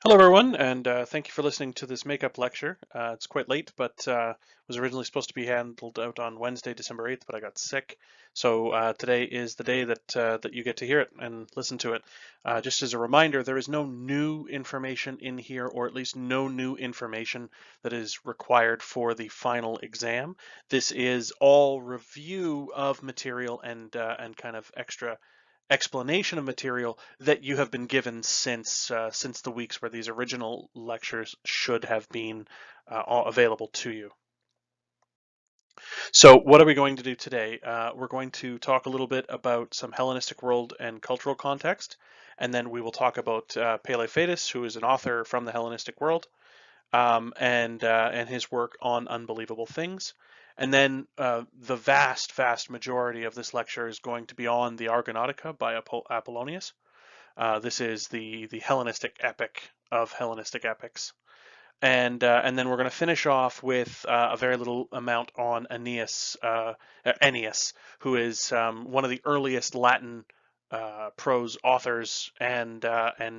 Hello, everyone, and thank you for listening to this makeup lecture. It's quite late, but was originally supposed to be handled out on Wednesday, December 8th, but I got sick. So today is the day that you get to hear it and listen to it. Just as a reminder, there is no new information in here, or at least no new information that is required for the final exam. This is all review of material and kind of extra explanation of material that you have been given since the weeks where these original lectures should have been all available to you. So what are we going to do today? We're going to talk a little bit about some Hellenistic world and cultural context, and then we will talk about Peleophatus, who is an author from the Hellenistic world, and his work on unbelievable things. And then the vast majority of this lecture is going to be on the Argonautica by Apollonius. This is the Hellenistic epic of Hellenistic epics. And then we're going to finish off with a very little amount on Ennius, who is one of the earliest Latin prose authors, and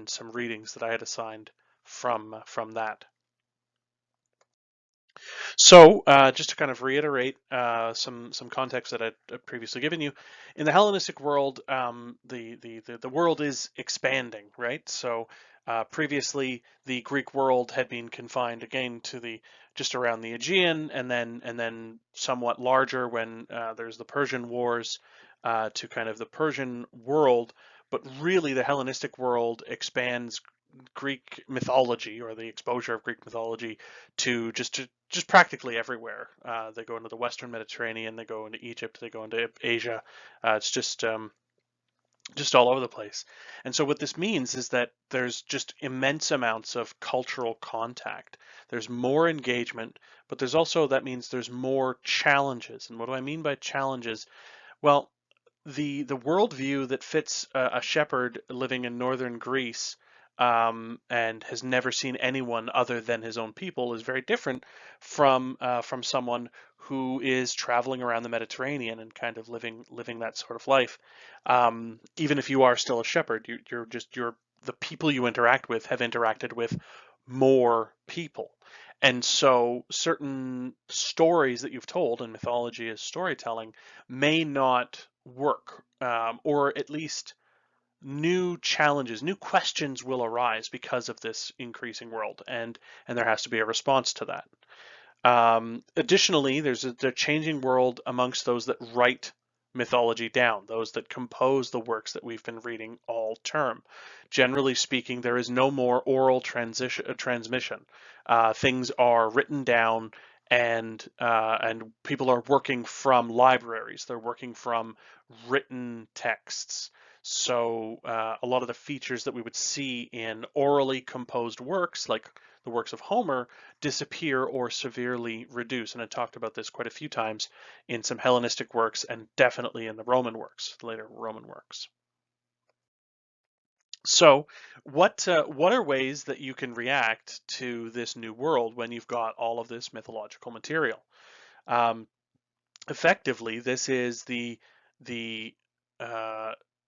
some readings that I had assigned from that. So, just to kind of reiterate some context that I'd previously given you, in the Hellenistic world, the world is expanding, right? So, previously the Greek world had been confined again to the just around the Aegean, and then somewhat larger when there's the Persian Wars to kind of the Persian world. But really, the Hellenistic world expands Greek mythology, or the exposure of Greek mythology to just practically everywhere. They go into the Western Mediterranean, they go into Egypt, they go into Asia. It's just all over the place. And so what this means is that there's just immense amounts of cultural contact. There's more engagement, but there's also, that means there's more challenges. And what do I mean by challenges? Well, the worldview that fits a shepherd living in northern Greece and has never seen anyone other than his own people is very different from someone who is traveling around the Mediterranean and kind of living that sort of life. Even if you are still a shepherd, you're the people you interact with have interacted with more people. And so certain stories that you've told, and mythology is storytelling, may not work, or at least new challenges, new questions will arise because of this increasing world, and there has to be a response to that. Additionally, there's a changing world amongst those that write mythology down, those that compose the works that we've been reading all term. Generally speaking, there is no more oral transmission. Things are written down, and people are working from libraries. They're working from written texts. So a lot of the features that we would see in orally composed works, like the works of Homer, disappear or severely reduce. And I talked about this quite a few times in some Hellenistic works, and definitely in the Roman works, the later Roman works. So what are ways that you can react to this new world when you've got all of this mythological material? Um, Effectively, this is the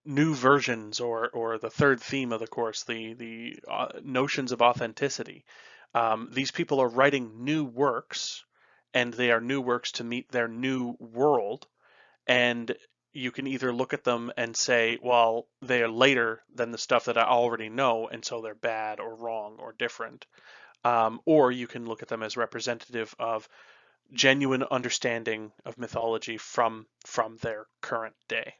new versions, or the third theme of the course, the notions of authenticity. These people are writing new works, and they are new works to meet their new world. And you can either look at them and say, well, they are later than the stuff that I already know, and so they're bad or wrong or different. Or you can look at them as representative of genuine understanding of mythology from their current day.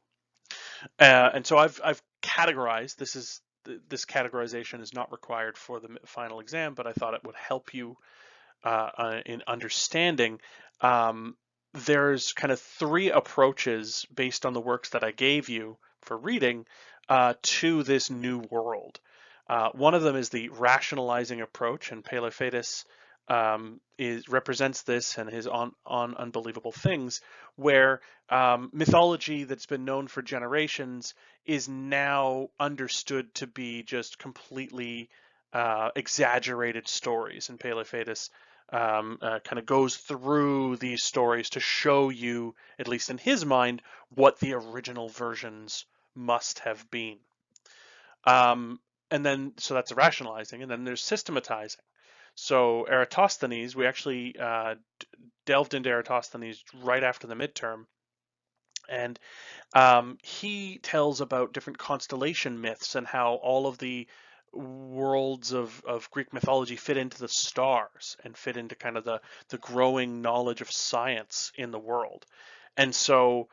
And so I've categorized. This categorization is not required for the final exam, but I thought it would help you in understanding. There's kind of three approaches based on the works that I gave you for reading to this new world. One of them is the rationalizing approach, and Peleophatus represents this and his on unbelievable things, where mythology that's been known for generations is now understood to be just completely exaggerated stories. And Peleophatus kind of goes through these stories to show you, at least in his mind, what the original versions must have been. And then, so that's rationalizing, and then there's systematizing. So Eratosthenes, we actually delved into Eratosthenes right after the midterm, and he tells about different constellation myths and how all of the worlds of Greek mythology fit into the stars and fit into kind of the growing knowledge of science in the world. And so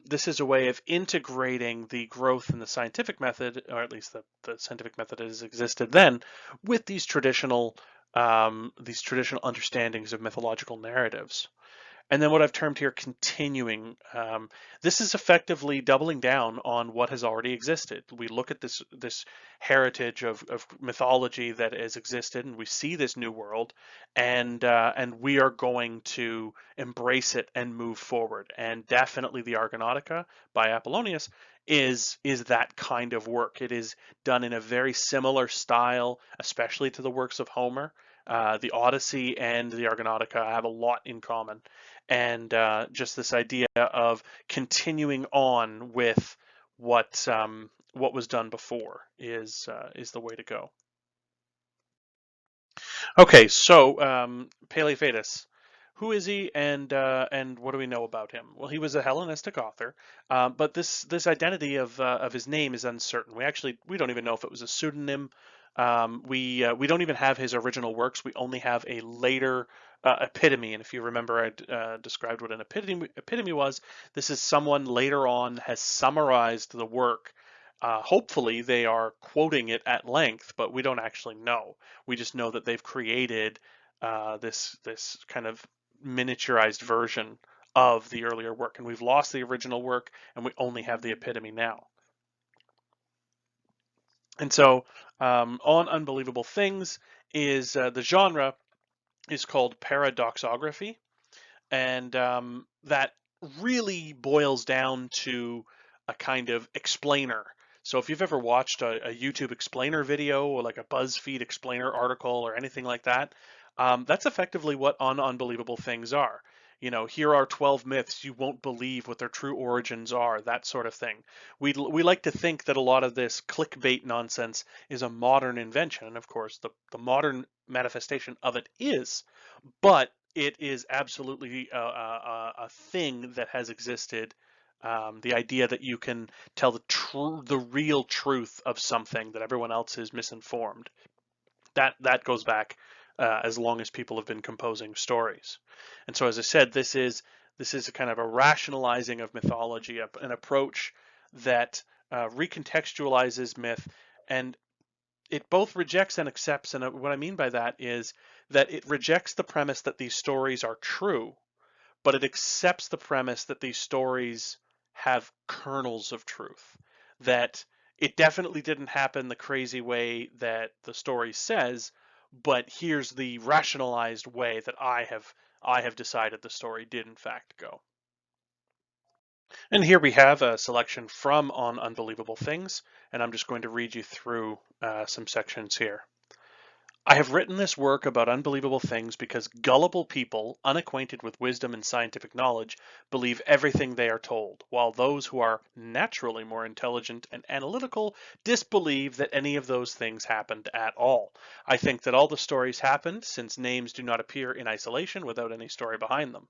this is a way of integrating the growth in the scientific method, or at least the scientific method as existed then, with these traditional understandings of mythological narratives. And then what I've termed here continuing. This is effectively doubling down on what has already existed. We look at this heritage of mythology that has existed, and we see this new world, and we are going to embrace it and move forward. And definitely the Argonautica by Apollonius is that kind of work. It is done in a very similar style, especially to the works of Homer. The Odyssey and the Argonautica have a lot in common, and just this idea of continuing on with what was done before is the way to go. Okay, so Paleophatus, who is he, and what do we know about him? Well, he was a Hellenistic author, but this identity of his name is uncertain. We don't even know if it was a pseudonym. We don't even have his original works. We only have a later epitome. And if you remember, I described what an epitome was. This is someone later on has summarized the work. Hopefully, they are quoting it at length, but we don't actually know. We just know that they've created this kind of miniaturized version of the earlier work, and we've lost the original work, and we only have the epitome now. And so, on Unbelievable Things is the genre is called paradoxography, and that really boils down to a kind of explainer. So if you've ever watched a YouTube explainer video or like a BuzzFeed explainer article or anything like that, that's effectively what Unbelievable Things are. You know, here are 12 myths you won't believe what their true origins are, that sort of thing. We like to think that a lot of this clickbait nonsense is a modern invention, and of course the modern manifestation of it is, but it is absolutely a thing that has existed. The idea that you can tell the real truth of something that everyone else is misinformed. That goes back as long as people have been composing stories. And so, as I said, this is a kind of a rationalizing of mythology, an approach that recontextualizes myth, and it both rejects and accepts. And what I mean by that is that it rejects the premise that these stories are true, but it accepts the premise that these stories have kernels of truth, that it definitely didn't happen the crazy way that the story says, but here's the rationalized way that I have decided the story did in fact go. And here we have a selection from On Unbelievable Things, and I'm just going to read you through some sections here. I have written this work about unbelievable things because gullible people, unacquainted with wisdom and scientific knowledge, believe everything they are told, while those who are naturally more intelligent and analytical disbelieve that any of those things happened at all. I think that all the stories happened, since names do not appear in isolation without any story behind them.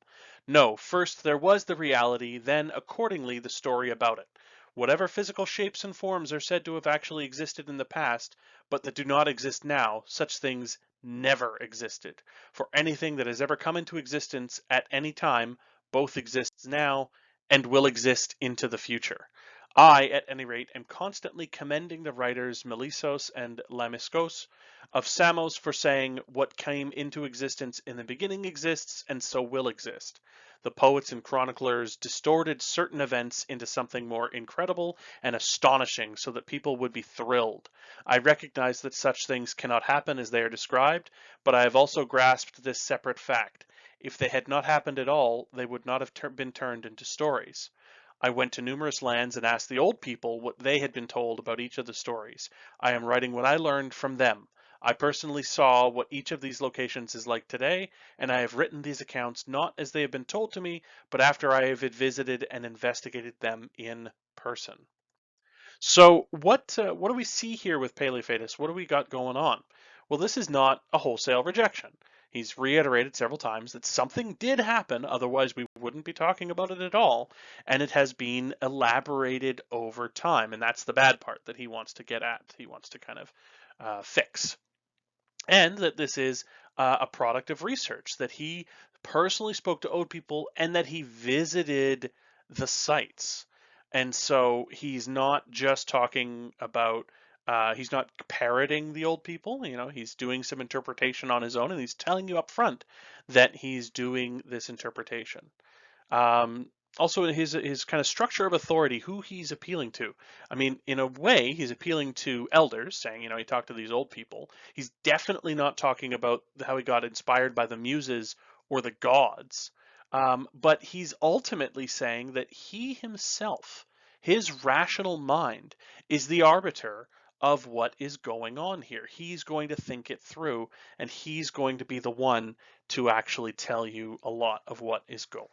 No, first there was the reality, then accordingly the story about it. Whatever physical shapes and forms are said to have actually existed in the past, but that do not exist now, such things never existed. For anything that has ever come into existence at any time both exists now and will exist into the future. I, at any rate, am constantly commending the writers Melissos and Lamiskos of Samos for saying what came into existence in the beginning exists and so will exist. The poets and chroniclers distorted certain events into something more incredible and astonishing so that people would be thrilled. I recognize that such things cannot happen as they are described, but I have also grasped this separate fact. If they had not happened at all, they would not have been turned into stories. I went to numerous lands and asked the old people what they had been told about each of the stories. I am writing what I learned from them. I personally saw what each of these locations is like today, and I have written these accounts not as they have been told to me, but after I have visited and investigated them in person. So what do we see here with Paleothetus? What do we got going on? Well, this is not a wholesale rejection. He's reiterated several times that something did happen, otherwise we wouldn't be talking about it at all, and it has been elaborated over time, and that's the bad part that he wants to get at. He wants to kind of fix, and that this is a product of research, that he personally spoke to old people and that he visited the sites. And so he's not just talking about, he's not parroting the old people, he's doing some interpretation on his own, and he's telling you up front that he's doing this interpretation. Um, Also, his kind of structure of authority, who he's appealing to. I mean, in a way, he's appealing to elders, saying, he talked to these old people. He's definitely not talking about how he got inspired by the muses or the gods, but he's ultimately saying that he himself, his rational mind, is the arbiter of what is going on here. He's going to think it through, and he's going to be the one to actually tell you a lot of what is going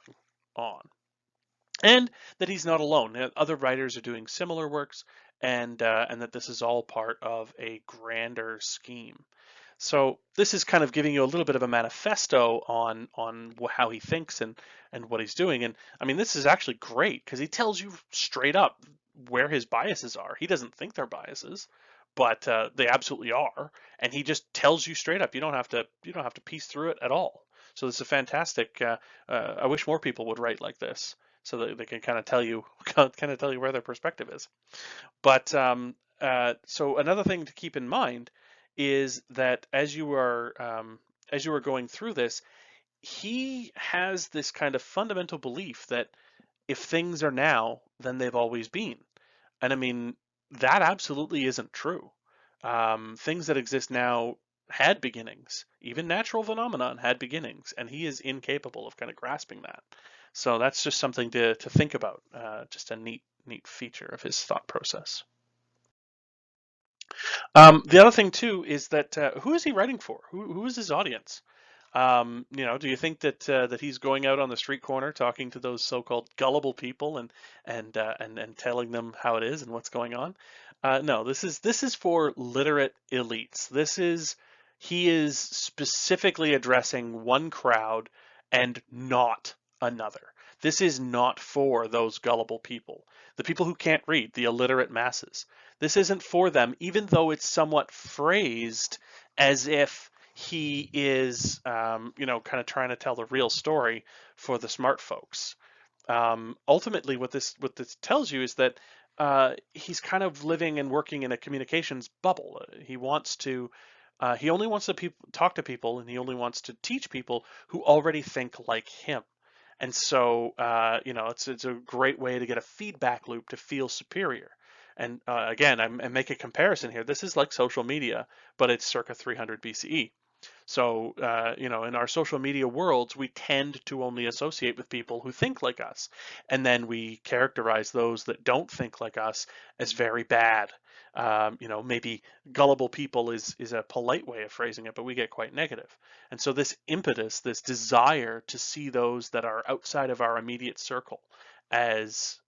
on. And that he's not alone. Other writers are doing similar works, and that this is all part of a grander scheme. So this is kind of giving you a little bit of a manifesto on how he thinks and what he's doing. And I mean, this is actually great because he tells you straight up where his biases are. He doesn't think they're biases, but they absolutely are, and he just tells you straight up. You don't have to piece through it at all. So this is a fantastic. I wish more people would write like this, so that they can kind of tell you where their perspective is. But so another thing to keep in mind is that as you are going through this, he has this kind of fundamental belief that if things are now, then they've always been. And I mean, that absolutely isn't true. Things that exist now had beginnings. Even natural phenomenon had beginnings, and he is incapable of kind of grasping that. So that's just something to think about. Just a neat feature of his thought process. The other thing too is that who is he writing for? Who is his audience? Do you think that he's going out on the street corner talking to those so-called gullible people and telling them how it is and what's going on? No, this is for literate elites. He is specifically addressing one crowd and not another. This is not for those gullible people, the people who can't read, the illiterate masses. This isn't for them, even though it's somewhat phrased as if he is, kind of trying to tell the real story for the smart folks. Ultimately, what this tells you is that he's kind of living and working in a communications bubble. He only wants to talk to people, and he only wants to teach people who already think like him. And so, it's a great way to get a feedback loop to feel superior. And again, I make a comparison here. This is like social media, but it's circa 300 BCE. So, in our social media worlds, we tend to only associate with people who think like us. And then we characterize those that don't think like us as very bad. Maybe gullible people is a polite way of phrasing it, but we get quite negative. And so this impetus, this desire to see those that are outside of our immediate circle as,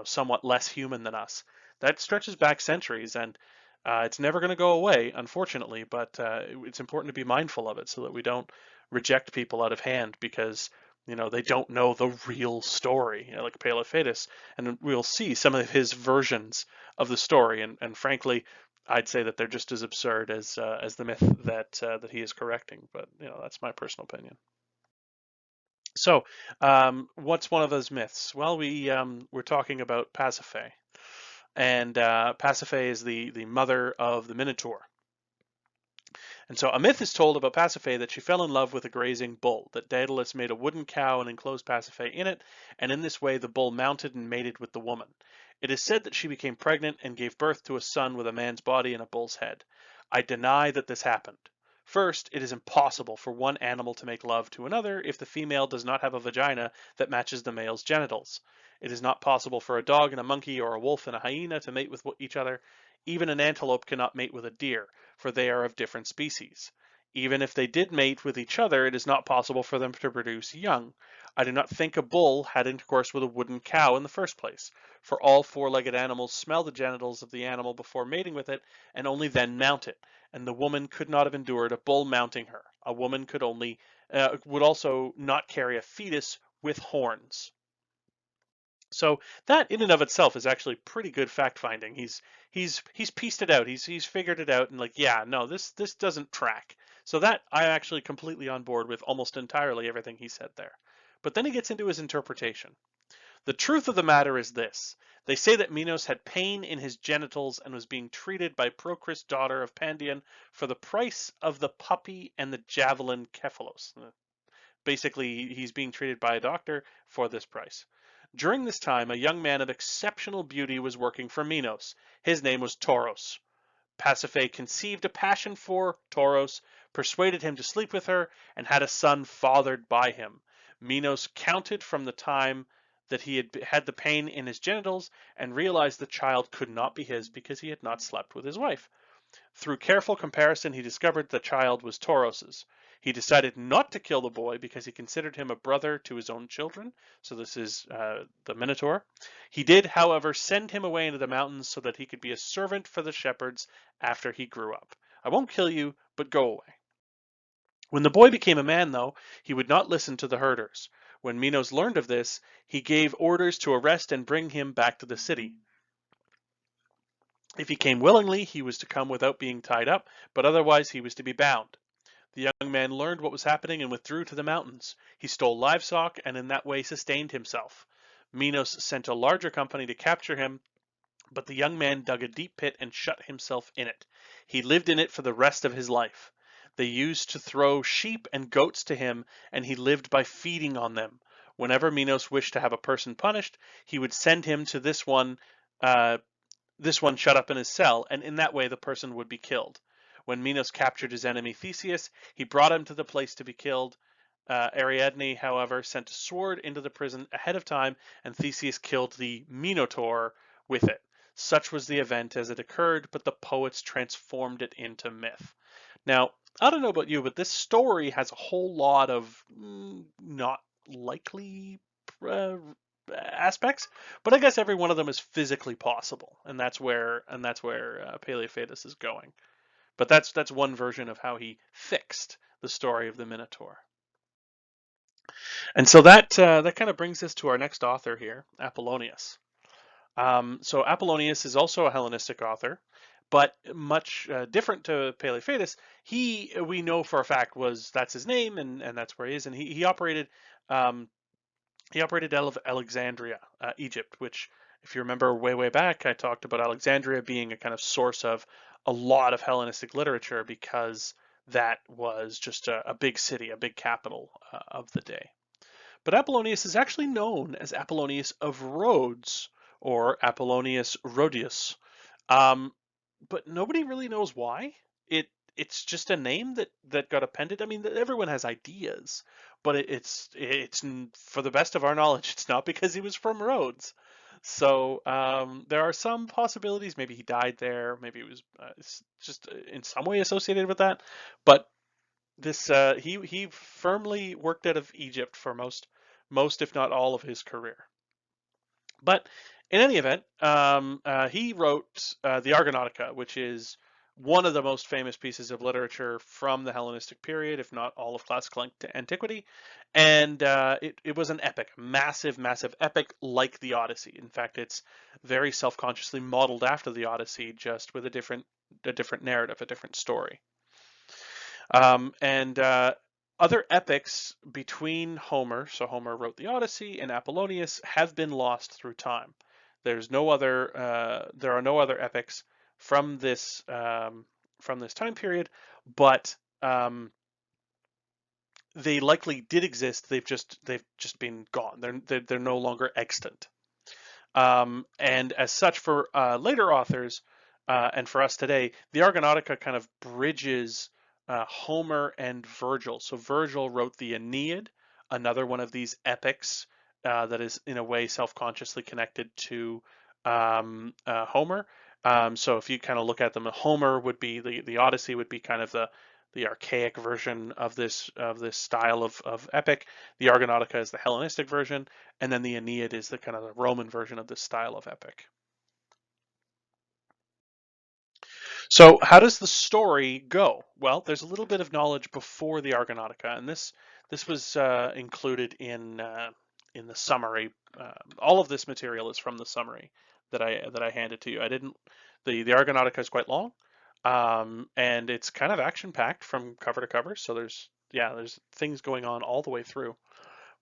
somewhat less human than us, that stretches back centuries. And it's never going to go away, unfortunately, but it's important to be mindful of it so that we don't reject people out of hand because they don't know the real story, like Paleothetus, and we'll see some of his versions of the story, and frankly, I'd say that they're just as absurd as the myth that he is correcting. But that's my personal opinion. So, what's one of those myths? Well, we're talking about Pasiphae. And Pasiphae is the mother of the Minotaur. And so a myth is told about Pasiphae that she fell in love with a grazing bull, that Daedalus made a wooden cow and enclosed Pasiphae in it, and in this way the bull mounted and mated with the woman. It is said that she became pregnant and gave birth to a son with a man's body and a bull's head. I deny that this happened. First, it is impossible for one animal to make love to another if the female does not have a vagina that matches the male's genitals. It is not possible for a dog and a monkey or a wolf and a hyena to mate with each other. Even an antelope cannot mate with a deer, for they are of different species. Even if they did mate with each other, it is not possible for them to produce young. I do not think a bull had intercourse with a wooden cow in the first place, for all four-legged animals smell the genitals of the animal before mating with it, and only then mount it. And the woman could not have endured a bull mounting her. A woman would also not carry a fetus with horns. So that in and of itself is actually pretty good fact finding. He's pieced it out. He's figured it out and like, yeah, no, this doesn't track. So that I'm actually completely on board with almost entirely everything he said there. But then he gets into his interpretation. The truth of the matter is this. They say that Minos had pain in his genitals and was being treated by Procris, daughter of Pandion, for the price of the puppy and the javelin Cephalos. Basically, he's being treated by a doctor for this price. During this time, a young man of exceptional beauty was working for Minos. His name was Tauros. Pasiphae conceived a passion for Tauros, persuaded him to sleep with her, and had a son fathered by him. Minos counted from the time that he had the pain in his genitals and realized the child could not be his because he had not slept with his wife. Through careful comparison, he discovered the child was Tauros's. He decided not to kill the boy because he considered him a brother to his own children. So this is the Minotaur. He did, however, send him away into the mountains so that he could be a servant for the shepherds after he grew up. I won't kill you, but go away. When the boy became a man, though, he would not listen to the herders. When Minos learned of this, he gave orders to arrest and bring him back to the city. If he came willingly, he was to come without being tied up, but otherwise he was to be bound. The young man learned what was happening and withdrew to the mountains. He stole livestock and in that way sustained himself. Minos sent a larger company to capture him, but the young man dug a deep pit and shut himself in it. He lived in it for the rest of his life. They used to throw sheep and goats to him, and he lived by feeding on them. Whenever Minos wished to have a person punished, he would send him to this one shut up in his cell, and in that way the person would be killed. When Minos captured his enemy Theseus, he brought him to the place to be killed. Ariadne, however, sent a sword into the prison ahead of time, and Theseus killed the Minotaur with it. Such was the event as it occurred, but the poets transformed it into myth. Now, I don't know about you, but this story has a whole lot of not likely uh, aspects, but I guess every one of them is physically possible, and that's where Paleophadus is going. But that's one version of how he fixed the story of the Minotaur. And so that kind of brings us to our next author here, Apollonius. So Apollonius is also a Hellenistic author, but much different to Paleophadus. We know for a fact that's his name, and that's where he is, and um, he operated out of Alexandria, Egypt, which, if you remember way back, I talked about Alexandria being a kind of source of a lot of Hellenistic literature because that was just a big city, a big capital of the day. But Apollonius is actually known as Apollonius of Rhodes or Apollonius Rhodius. Um, but nobody really knows why. It's just a name that got appended. I mean, everyone has ideas, but it's for the best of our knowledge, it's not because he was from Rhodes. So there are some possibilities. Maybe he died there. Maybe it was just in some way associated with that. But this he firmly worked out of Egypt for most if not all of his career. But in any event, he wrote the Argonautica, which is one of the most famous pieces of literature from the Hellenistic period, if not all of classical antiquity. And it was an epic, massive epic like the Odyssey. In fact, it's very self-consciously modeled after the Odyssey, just with a different narrative, a different story. And other epics between Homer, so Homer wrote the Odyssey, and Apollonius have been lost through time. There are no other epics from this time period, but they likely did exist. They've just been gone. They're no longer extant. And as such, for later authors and for us today, the Argonautica kind of bridges Homer and Virgil. So Virgil wrote the Aeneid, another one of these epics that is in a way self-consciously connected to Homer. So if you kind of look at them, Homer would be the Odyssey would be kind of the archaic version of this style of epic. The Argonautica is the Hellenistic version, and then the Aeneid is the kind of the Roman version of this style of epic. So how does the story go? Well, there's a little bit of knowledge before the Argonautica, and this was included in the summary. All of this material is from the summary that I handed to you. I didn't. The Argonautica is quite long, and it's kind of action packed from cover to cover. So there's things going on all the way through,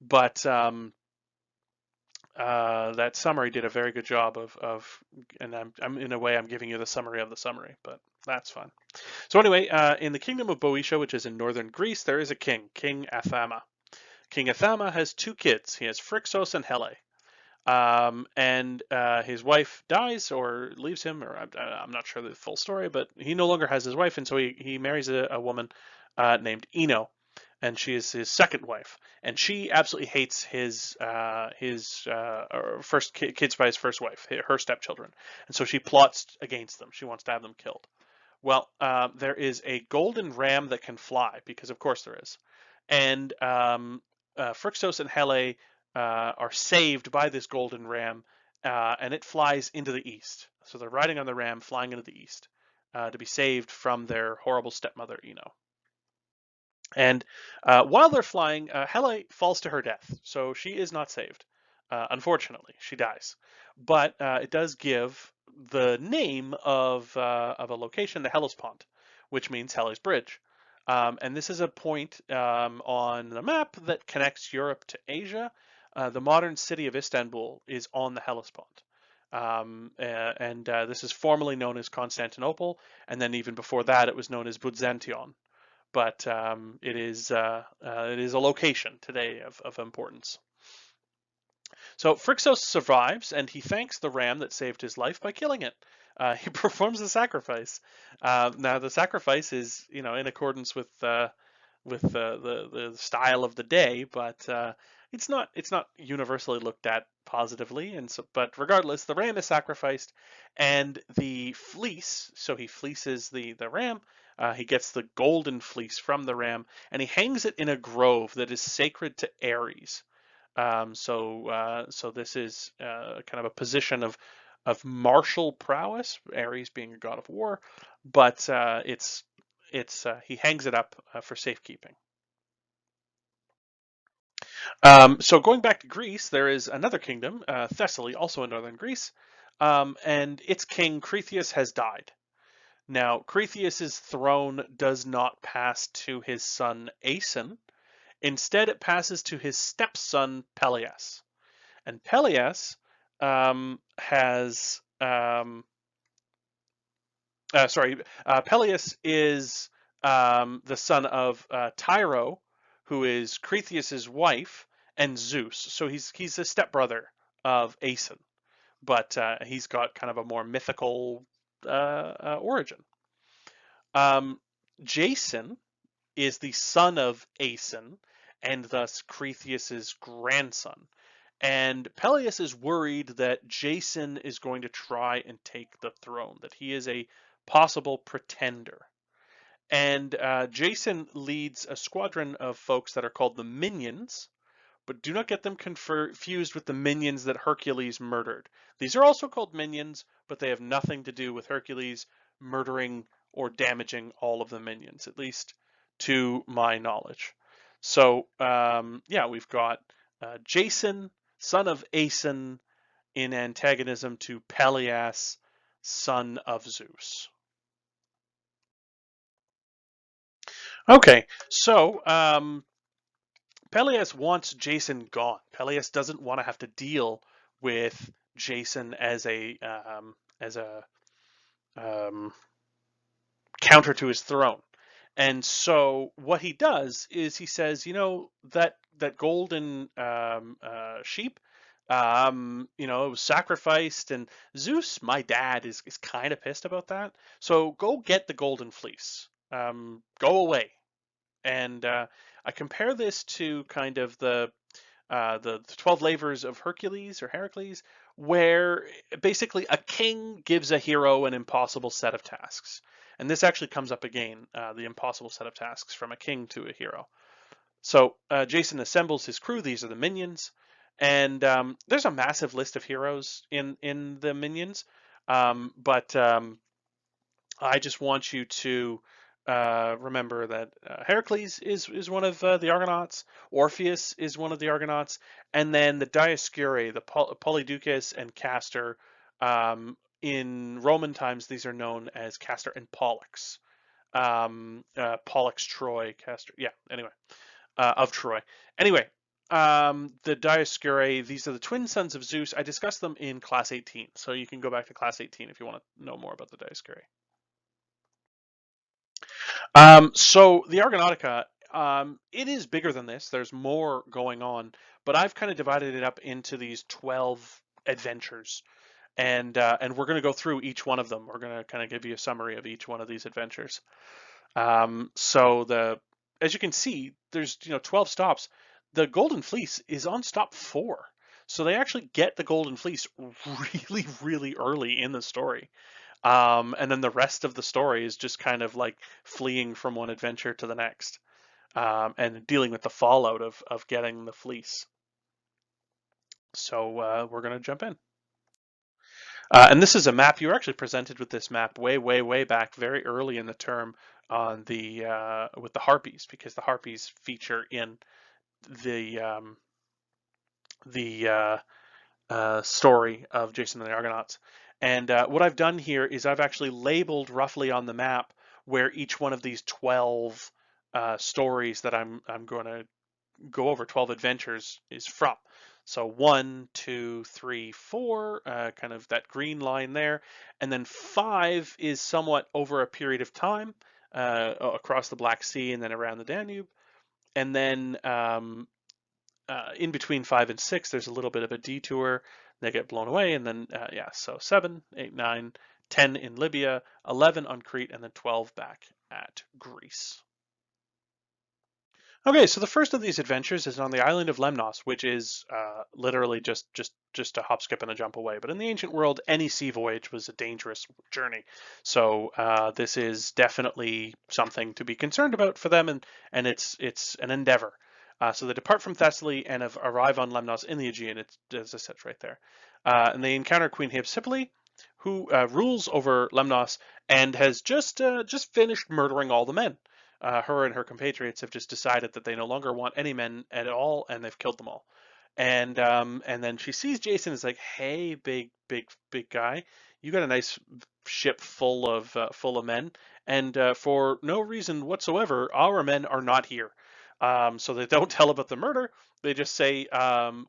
but that summary did a very good job and I'm in a way I'm giving you the summary of the summary, but that's fine. So anyway, in the kingdom of Boeotia, which is in northern Greece, there is a king, King Athama. King Athama has two kids. He has Phrixus and Helle. And his wife dies or leaves him, or I'm not sure the full story, but he no longer has his wife, and so he marries a woman named Ino, and she is his second wife, and she absolutely hates his first kids by his first wife, her stepchildren, and so she plots against them. She wants to have them killed. Well, there is a golden ram that can fly, because of course there is, and Phrixus and Helle are saved by this golden ram, and it flies into the east. So they're riding on the ram, flying into the east to be saved from their horrible stepmother Ino. And while they're flying, Helle falls to her death, so she is not saved. Unfortunately, she dies. But it does give the name of a location, the Hellespont, which means Helle's Bridge. And this is a point on the map that connects Europe to Asia. The modern city of Istanbul is on the Hellespont. And this is formerly known as Constantinople, and then even before that it was known as Byzantion. But it is a location today of importance. So Phrixus survives, and he thanks the ram that saved his life by killing it. He performs the sacrifice. Now the sacrifice is, in accordance with the style of the day, but it's not universally looked at positively. And so, but regardless, the ram is sacrificed, and the fleece. So he fleeces the ram. He gets the golden fleece from the ram, and he hangs it in a grove that is sacred to Ares. So this is kind of a position of martial prowess, Ares being a god of war, but he hangs it up for safekeeping. So going back to Greece, there is another kingdom, Thessaly, also in northern Greece, and its king Cretheus has died. Now, Cretheus's throne does not pass to his son Aeson. Instead, it passes to his stepson Peleus. And Peleus Peleus is the son of Tyro, who is Cretheus's wife, and Zeus. So he's a stepbrother of Aeson, but he's got kind of a more mythical origin. Jason is the son of Aeson, and thus Cretheus's grandson. And Peleus is worried that Jason is going to try and take the throne, that he is a possible pretender. And Jason leads a squadron of folks that are called the Minions, but do not get them confused with the minions that Hercules murdered. These are also called minions, but they have nothing to do with Hercules murdering or damaging all of the minions, at least to my knowledge. So yeah, we've got Jason, son of Aeson, in antagonism to Peleus, son of Zeus. Okay, so Peleus wants Jason gone. Peleus doesn't want to have to deal with Jason as a counter to his throne. And so what he does is he says, that golden sheep, it was sacrificed, and Zeus, my dad, is kind of pissed about that. So go get the golden fleece. Go away. And I compare this to kind of the 12 labors of Hercules or Heracles, where basically a king gives a hero an impossible set of tasks. And this actually comes up again, the impossible set of tasks from a king to a hero. So Jason assembles his crew. These are the minions, and there's a massive list of heroes in the minions, but I just want you to remember that Heracles is one of the Argonauts, Orpheus is one of the Argonauts, and then the Dioscuri, the Polyducus and Castor. In Roman times, these are known as Castor and Pollux. Pollux, Troy, Castor. Yeah. Anyway, of Troy. Anyway, the Dioscuri. These are the twin sons of Zeus. I discussed them in class 18, so you can go back to class 18 if you want to know more about the Dioscuri. So the Argonautica, it is bigger than this. There's more going on, but I've kind of divided it up into these 12 adventures, and we're going to go through each one of them. We're going to kind of give you a summary of each one of these adventures. So as you can see, there's 12 stops. The Golden Fleece is on stop 4. So they actually get the Golden Fleece really, really early in the story. And then the rest of the story is just kind of like fleeing from one adventure to the next, and dealing with the fallout of getting the fleece. So we're going to jump in. And this is a map. You were actually presented with this map way, way, way back, very early in the term on the with the harpies, because the harpies feature in the story of Jason and the Argonauts. And what I've done here is I've actually labeled roughly on the map where each one of these 12 stories that I'm going to go over, 12 adventures, is from. So 1, 2, 3, 4, kind of that green line there. And then 5 is somewhat over a period of time across the Black Sea and then around the Danube. And then in between 5 and 6, there's a little bit of a detour. They get blown away, and then yeah, so 7, 8, 9, 10 in Libya, 11 on Crete, and then 12 back at Greece. Okay, so the first of these adventures is on the island of Lemnos, which is literally just a hop, skip, and a jump away. But in the ancient world, any sea voyage was a dangerous journey, so this is definitely something to be concerned about for them, and it's an endeavor. So they depart from Thessaly and arrive on Lemnos in the Aegean. It's as I said right there, and they encounter Queen Hypsipyle, who rules over Lemnos and has just finished murdering all the men. Her and her compatriots have just decided that they no longer want any men at all, and they've killed them all. And then she sees Jason and is like, "Hey, big guy, you got a nice ship full of men, and for no reason whatsoever, our men are not here." So they don't tell about the murder. They just say,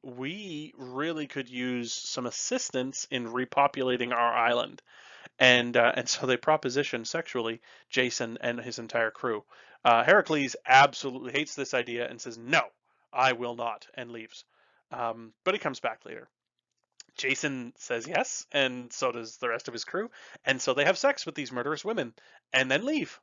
"We really could use some assistance in repopulating our island." And so they proposition sexually Jason and his entire crew. Heracles absolutely hates this idea and says, "No, I will not," and leaves. But he comes back later. Jason says yes, and so does the rest of his crew. And so they have sex with these murderous women and then leave,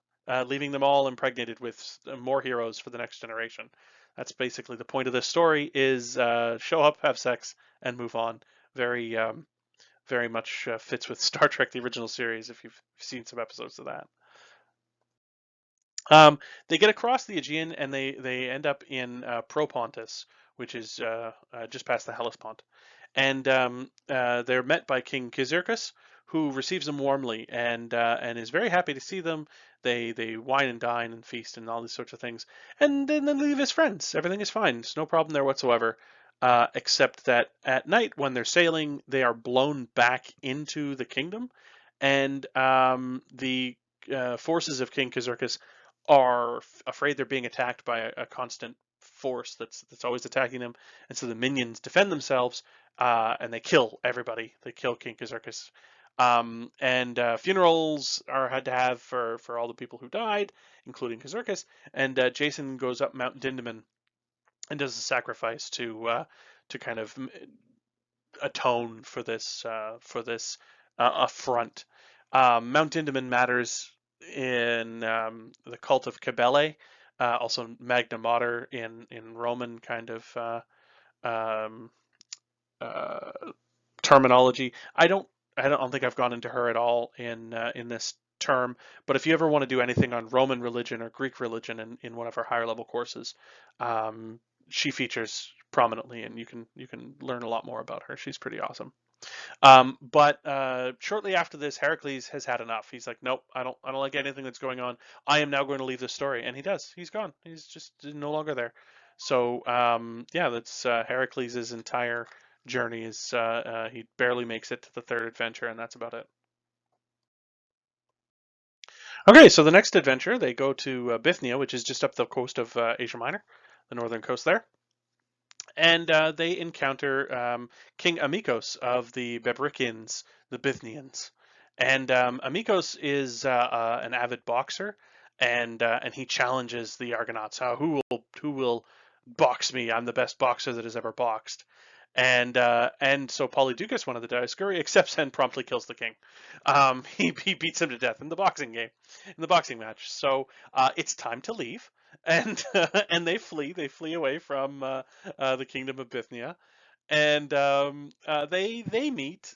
leaving them all impregnated with more heroes for the next generation. That's basically the point of this story: is show up, have sex, and move on. Very very much fits with Star Trek, the original series, if you've seen some episodes of that. They get across the Aegean and they end up in Propontis, which is just past the Hellespont. And they're met by King Cyzicus, who receives them warmly and is very happy to see them. They wine and dine and feast and all these sorts of things, and then leave as friends. Everything is fine. There's no problem there whatsoever. Except that at night when they're sailing, they are blown back into the kingdom, and the forces of King Cyzicus are afraid they're being attacked by a constant force that's always attacking them, and so the minions defend themselves, and they kill everybody. They kill King Cyzicus. And funerals are had to have for all the people who died, including Cyzicus. And Jason goes up Mount Dindaman and does a sacrifice to kind of atone for this affront. Mount Dindaman matters in the cult of Cybele, also Magna Mater in Roman kind of um, uh, terminology. I don't think I've gone into her at all in this term, but if you ever want to do anything on Roman religion or Greek religion in one of our higher level courses, um, she features prominently, and you can learn a lot more about her. She's pretty awesome. But shortly after this, Heracles has had enough. He's like, nope, I don't like anything that's going on. I am now going to leave this story, and he does. He's gone. He's just no longer there. So yeah, that's Heracles' entire journey. Is he barely makes it to the third adventure, and that's about it. Okay, so the next adventure, they go to Bithynia, which is just up the coast of Asia Minor, the northern coast there, and they encounter King Amycos of the Bebrycians, the Bithynians. And Amycos is an avid boxer, and he challenges the Argonauts. Who will box me? I'm the best boxer that has ever boxed. And so Polydeuces, one of the Dioscuri, accepts and promptly kills the king. He beats him to death in the boxing game, in the boxing match. So it's time to leave, and and they flee. They flee away from the kingdom of Bithynia, and they meet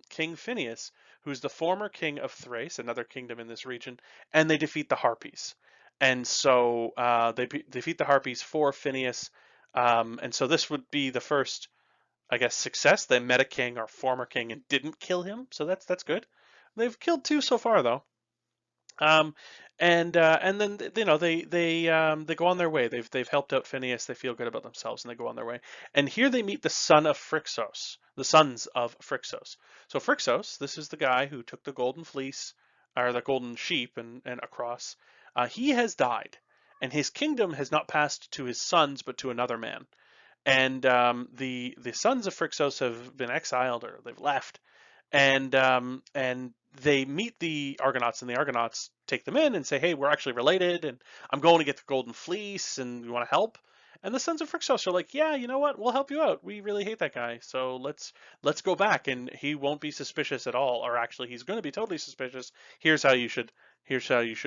King Phineas, who's the former king of Thrace, another kingdom in this region, and they defeat the Harpies. And so they defeat the Harpies for Phineas, and so this would be the first, I guess, success. They met a king or former king and didn't kill him, so that's good. They've killed two so far though. Um, and then they go on their way. They've helped out Phineas. They feel good about themselves and they go on their way. And here they meet the son of Phrixus, the sons of Phrixus. So Phrixus, this is the guy who took the golden fleece or the golden sheep and across. He has died, and his kingdom has not passed to his sons but to another man. And the sons of Phrixus have been exiled or they've left, and they meet the Argonauts, and the Argonauts take them in and say, "Hey, we're actually related, and I'm going to get the Golden Fleece, and you want to help?" And the sons of Phrixus are like, "Yeah, you know what? We'll help you out. We really hate that guy, so let's go back, and he won't be suspicious at all, or actually, he's going to be totally suspicious. Here's how you should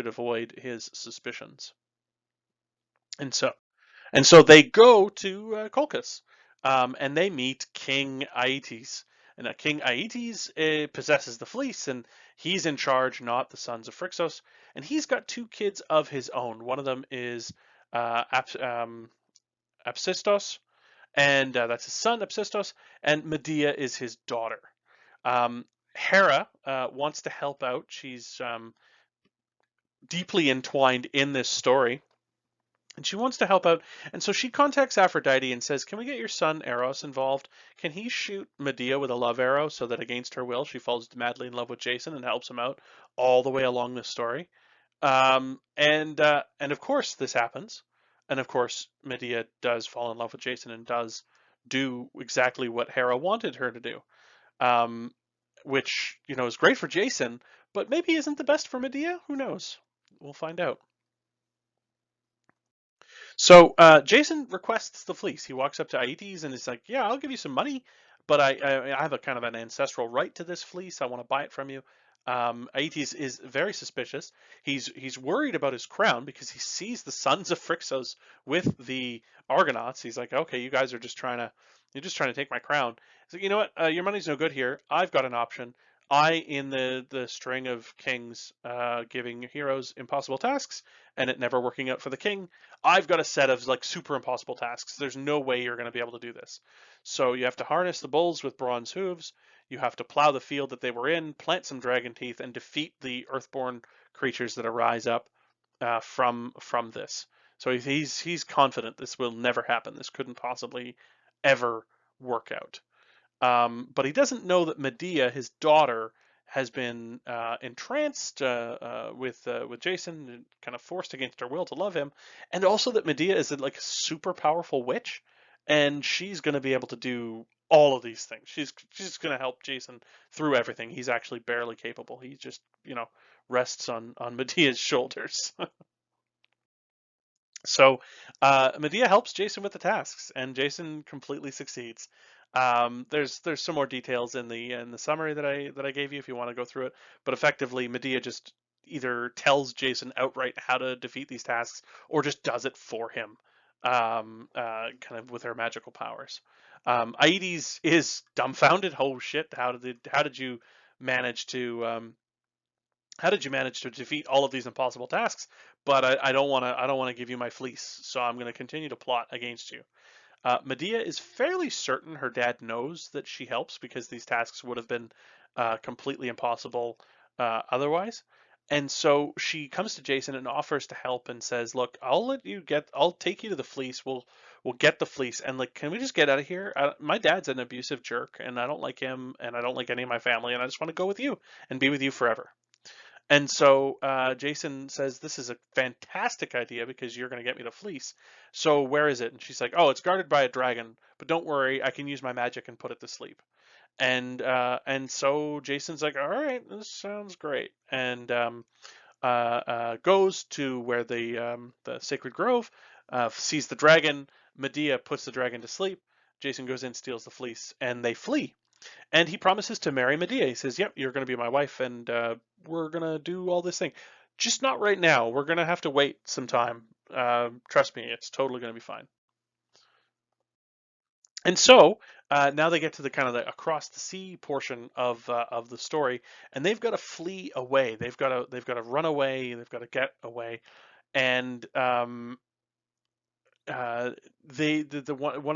avoid his suspicions." And so they go to Colchis, and they meet King Aeetes. And King Aeetes possesses the fleece, and he's in charge, not the sons of Phrixus. And he's got two kids of his own. One of them is Apsistos, and that's his son, Apsistos, and Medea is his daughter. Hera wants to help out. She's deeply entwined in this story, and she wants to help out. And so she contacts Aphrodite and says, "Can we get your son Eros involved? Can he shoot Medea with a love arrow so that against her will she falls madly in love with Jason and helps him out all the way along the story?" And of course this happens. And of course Medea does fall in love with Jason and does do exactly what Hera wanted her to do. Um, which, is great for Jason, but maybe isn't the best for Medea. Who knows? We'll find out. So Jason requests the fleece. He walks up to Aeetes and is like, "Yeah, I'll give you some money, but I have a kind of an ancestral right to this fleece. I want to buy it from you." Aeetes is very suspicious. He's worried about his crown because he sees the sons of Phrixus with the Argonauts. He's like, "Okay, you're just trying to take my crown." He's like, "You know what? Your money's no good here. I've got an option. In the string of kings giving heroes impossible tasks and it never working out for the king, I've got a set of like super impossible tasks. There's no way you're going to be able to do this. So you have to harness the bulls with bronze hooves. You have to plow the field that they were in, plant some dragon teeth, and defeat the earthborn creatures that arise up from this." So he's confident this will never happen. This couldn't possibly ever work out. But he doesn't know that Medea, his daughter, has been entranced with Jason and kind of forced against her will to love him, and also that Medea is like a super powerful witch, and she's going to be able to do all of these things. She's going to help Jason through everything. He's actually barely capable. He just rests on Medea's shoulders. So Medea helps Jason with the tasks, and Jason completely succeeds. There's some more details in the summary that I gave you if you want to go through it. But effectively, Medea just either tells Jason outright how to defeat these tasks, or just does it for him, kind of with her magical powers. Aeetes is dumbfounded. Oh shit! How did you manage to How did you manage to defeat all of these impossible tasks? But I don't want to give you my fleece, so I'm going to continue to plot against you. Medea is fairly certain her dad knows that she helps because these tasks would have been completely impossible otherwise. And so she comes to Jason and offers to help and says, "Look, I'll take you to the fleece. We'll get the fleece, and like, can we just get out of here? My dad's an abusive jerk, and I don't like him, and I don't like any of my family, and I just want to go with you and be with you forever." And so Jason says, "This is a fantastic idea because you're going to get me the fleece. So where is it?" And she's like, "Oh, it's guarded by a dragon, but don't worry, I can use my magic and put it to sleep." And so Jason's like, "All right, this sounds great," and goes to where the sacred grove, sees the dragon. Medea puts the dragon to sleep. Jason goes in, steals the fleece, and they flee. And he promises to marry Medea. He says, "Yep, you're going to be my wife, and we're going to do all this thing. Just not right now. We're going to have to wait some time. Trust me, it's totally going to be fine." And so now they get to the kind of the across the sea portion of the story, and they've got to flee away. They've got to run away. They've got to get away. And one of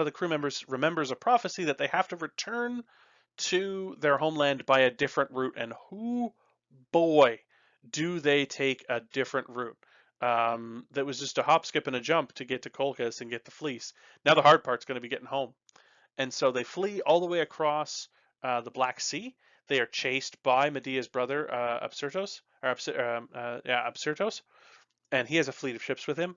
the crew members remembers a prophecy that they have to return to their homeland by a different route, and who, boy, do they take a different route. That was just a hop, skip, and a jump to get to Colchis and get the fleece. Now the hard part's going to be getting home. And so they flee all the way across the Black Sea. They are chased by Medea's brother, Absyrtos, and he has a fleet of ships with him.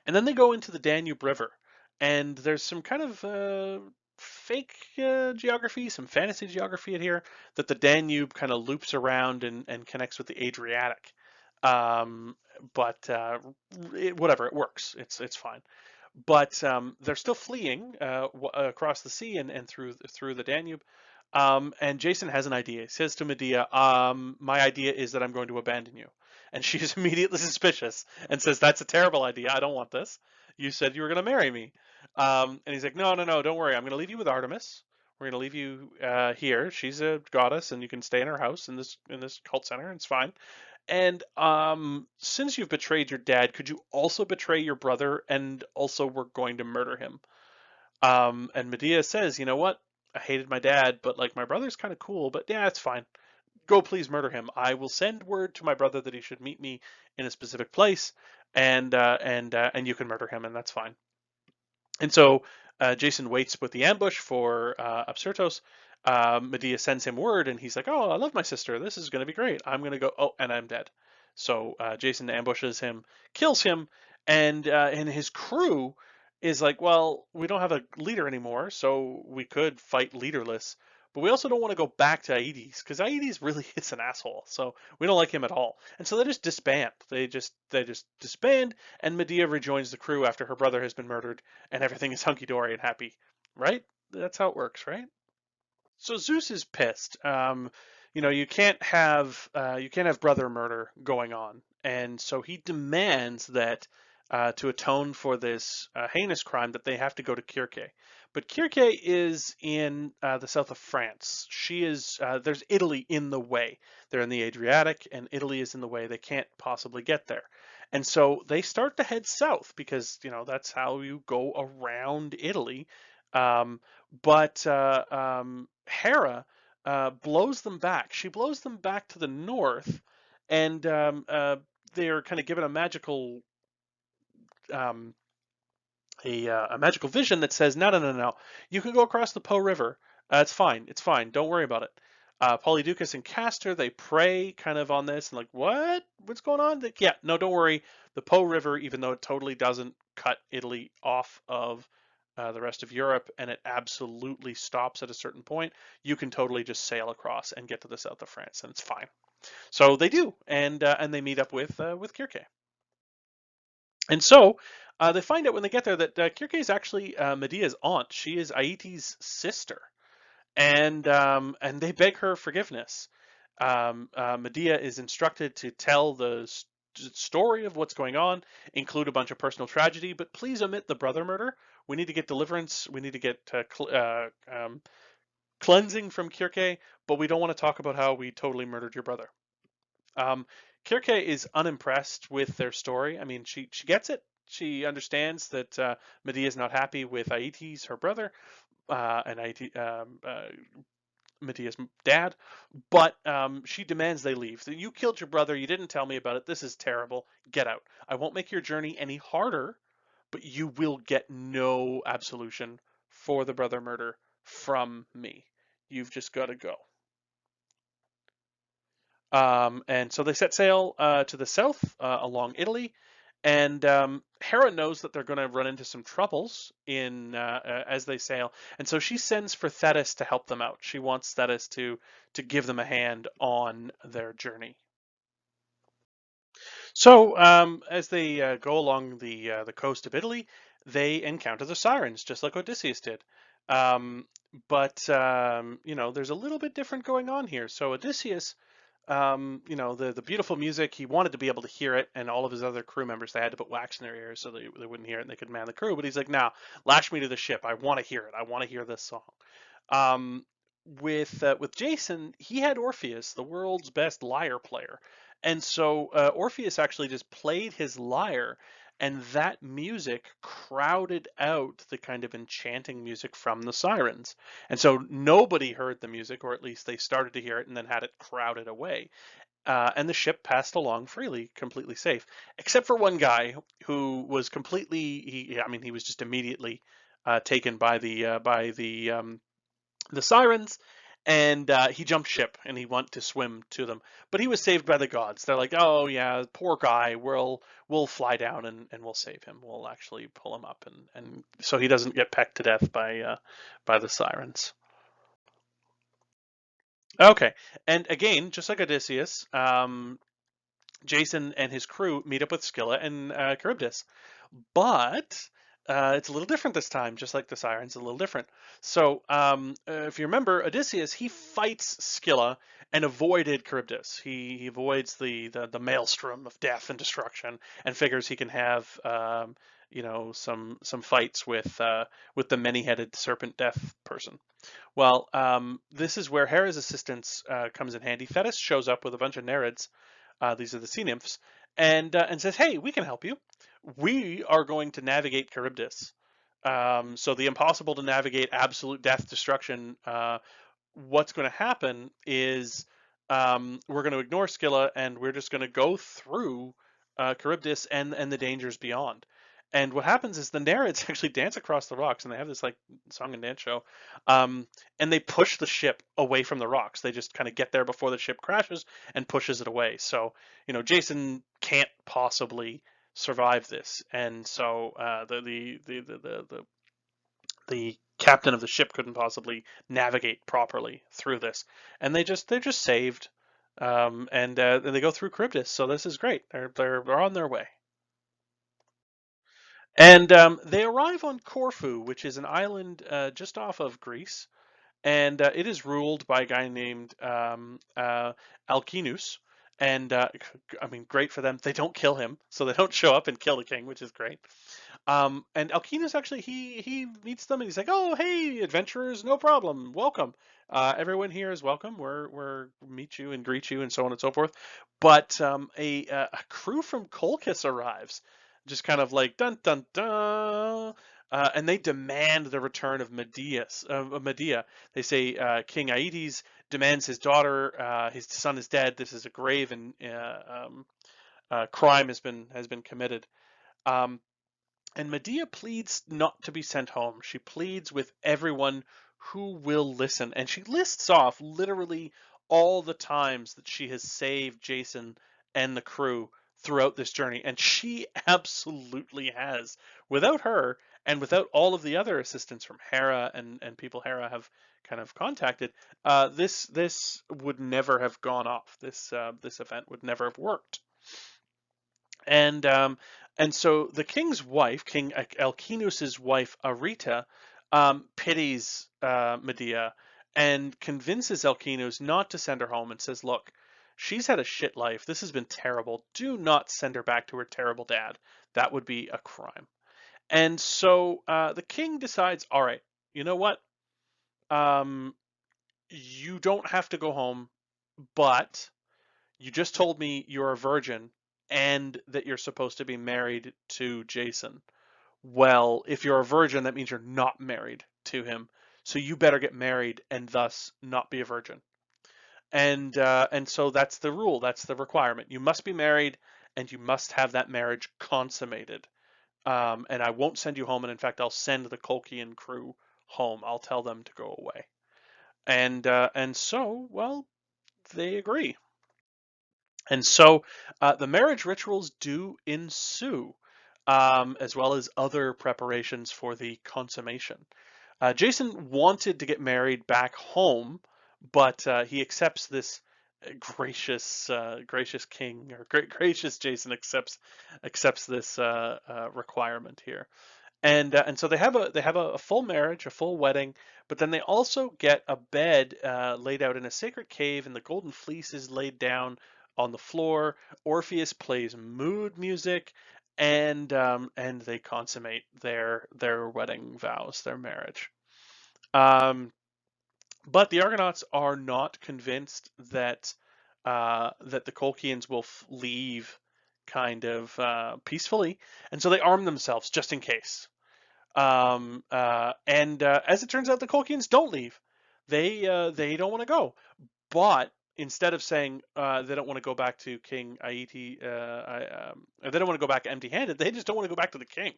And then they go into the Danube River, and there's some kind of fake geography, some fantasy geography in here that the Danube kind of loops around and connects with the Adriatic. Um, but whatever, it works. It's fine. But they're still fleeing across the sea and through the Danube. And Jason has an idea. He says to Medea, "My idea is that I'm going to abandon you." And she's immediately suspicious and says, "That's a terrible idea. I don't want this. You said you were going to marry me." And he's like, "No, no, no, don't worry. I'm going to leave you with Artemis. We're going to leave you here. She's a goddess, and you can stay in her house in this cult center. And it's fine. And since you've betrayed your dad, could you also betray your brother? And also, we're going to murder him." And Medea says, "You know what? I hated my dad, but like my brother's kind of cool, but yeah, it's fine. Go please murder him. I will send word to my brother that he should meet me in a specific place, and you can murder him, and that's fine." And so Jason waits with the ambush for Absyrtos. Medea sends him word, and he's like, "Oh, I love my sister. This is going to be great. I'm going to go. Oh, and I'm dead." So Jason ambushes him, kills him, and his crew is like, "Well, we don't have a leader anymore, so we could fight leaderless, but we also don't want to go back to Aedes because Aedes really is an asshole. So we don't like him at all." And so they just disband. They just disband, and Medea rejoins the crew after her brother has been murdered, and everything is hunky dory and happy. Right? That's how it works, right? So Zeus is pissed. You can't have brother murder going on, and so he demands that to atone for this heinous crime that they have to go to Kirke. But Kirke is in the south of France. She is there's Italy in the way. They're in the Adriatic, and Italy is in the way. They can't possibly get there, and so they start to head south because that's how you go around Italy. Um, but Hera blows them back. She blows them back to the north, and they're kind of given um, a magical vision that says, "No, no, no, no. You can go across the Po River. It's fine. It's fine. Don't worry about it." Polyducus and Castor, they pray kind of on this and like, "What? What's going on?" Like, yeah, no, don't worry. The Po River, even though it totally doesn't cut Italy off of the rest of Europe, and it absolutely stops at a certain point, you can totally just sail across and get to the south of France, and it's fine. So they do, and they meet up with Kirke. And so they find out when they get there that Kirke is actually Medea's aunt. She is Aetes' sister, and they beg her forgiveness. Medea is instructed to tell the story of what's going on, include a bunch of personal tragedy, but please omit the brother murder. We need to get deliverance. We need to get cleansing from Kirke, but we don't want to talk about how we totally murdered your brother. Um, Kirke is unimpressed with their story. I mean, she gets it. She understands that Medea is not happy with Aeetes, her brother, and Medea's dad, but she demands they leave. So you killed your brother. You didn't tell me about it. This is terrible. Get out. I won't make your journey any harder, but you will get no absolution for the brother murder from me. You've just got to go. And so they set sail to the south along Italy, and Hera knows that they're going to run into some troubles as they sail, and so she sends for Thetis to help them out. She wants Thetis to give them a hand on their journey. So as they go along the coast of Italy, they encounter the sirens, just like Odysseus did. Um, but you know, there's a little bit different going on here. So Odysseus, you know, the beautiful music, he wanted to be able to hear it, and all of his other crew members, they had to put wax in their ears so they wouldn't hear it and they could man the crew. But he's like, nah, lash me to the ship. I want to hear it. I want to hear this song. Um, with Jason, he had Orpheus, the world's best lyre player, and so Orpheus actually just played his lyre, and that music crowded out the kind of enchanting music from the sirens, and so nobody heard the music, or at least they started to hear it and then had it crowded away. And the ship passed along freely, completely safe, except for one guy who was completely. I mean, he was just immediately taken by the sirens, and he jumped ship and he went to swim to them, but he was saved by the gods. They're like, oh yeah, poor guy, we'll fly down and we'll save him. We'll actually pull him up, and so he doesn't get pecked to death by the sirens. Okay, and again, just like Odysseus, Jason and his crew meet up with Scylla and Charybdis. But it's a little different this time, just like the Sirens, a little different. So if you remember, Odysseus, he fights Scylla and avoided Charybdis. He avoids the maelstrom of death and destruction, and figures he can have you know, some fights with the many-headed serpent death person. Well, this is where Hera's assistance comes in handy. Thetis shows up with a bunch of Nereids, these are the sea nymphs, and says, "Hey, we can help you. We are going to navigate Charybdis. So the impossible to navigate, absolute death, destruction. What's going to happen is we're going to ignore Scylla, and we're just going to go through Charybdis and the dangers beyond." And what happens is the Nereids actually dance across the rocks, and they have this like song and dance show, and they push the ship away from the rocks. They just kind of get there before the ship crashes and pushes it away. So you know, Jason can't possibly survive this, and so the captain of the ship couldn't possibly navigate properly through this, and they're just saved, and they go through Charybdis. So this is great. They're on their way. And they arrive on Corfu, which is an island just off of Greece, and it is ruled by a guy named Alcinous. And I mean, great for them. They don't kill him, so they don't show up and kill the king, which is great. And Alcinous actually he meets them and he's like, "Oh, hey, adventurers, no problem, welcome. Everyone here is welcome. We're meet you and greet you and so on and so forth." But a crew from Colchis arrives, just kind of like dun dun dun, and they demand the return of Medea. They say King Aeetes demands his daughter. His son is dead. This is a grave and crime has been committed. Um, and Medea pleads not to be sent home. She pleads with everyone who will listen. And she lists off literally all the times that she has saved Jason and the crew throughout this journey. And she absolutely has. Without her, and without all of the other assistance from Hera and people Hera have kind of contacted, this would never have gone off. This event would never have worked. And so the king's wife, King Alcinous' wife Areta, pities Medea and convinces Alcinous not to send her home, and says, "Look, she's had a shit life. This has been terrible. Do not send her back to her terrible dad. That would be a crime." And so the king decides, all right, you know what? Um, you don't have to go home, but You just told me you're a virgin and that you're supposed to be married to Jason. Well, if you're a virgin, that means you're not married to him. So you better get married and thus not be a virgin. And so that's the rule. That's the requirement. You must be married, and you must have that marriage consummated. And I won't send you home. And in fact, I'll send the Colchian crew home. I'll tell them to go away. And so, well, they agree. And so the marriage rituals do ensue, as well as other preparations for the consummation. Jason wanted to get married back home, but he accepts this gracious king, or gracious Jason accepts this requirement here. And so they have a full marriage, a full wedding, but then they also get a bed laid out in a sacred cave, and the golden fleece is laid down on the floor. Orpheus plays mood music, and they consummate their wedding vows, their marriage. Um, but the Argonauts are not convinced that the Colchians will leave kind of peacefully, and so they arm themselves just in case. And as it turns out, the Colchians don't leave. They don't want to go. But instead of saying they don't want to go back to King Aeti, they don't want to go back empty-handed. They just don't want to go back to the king.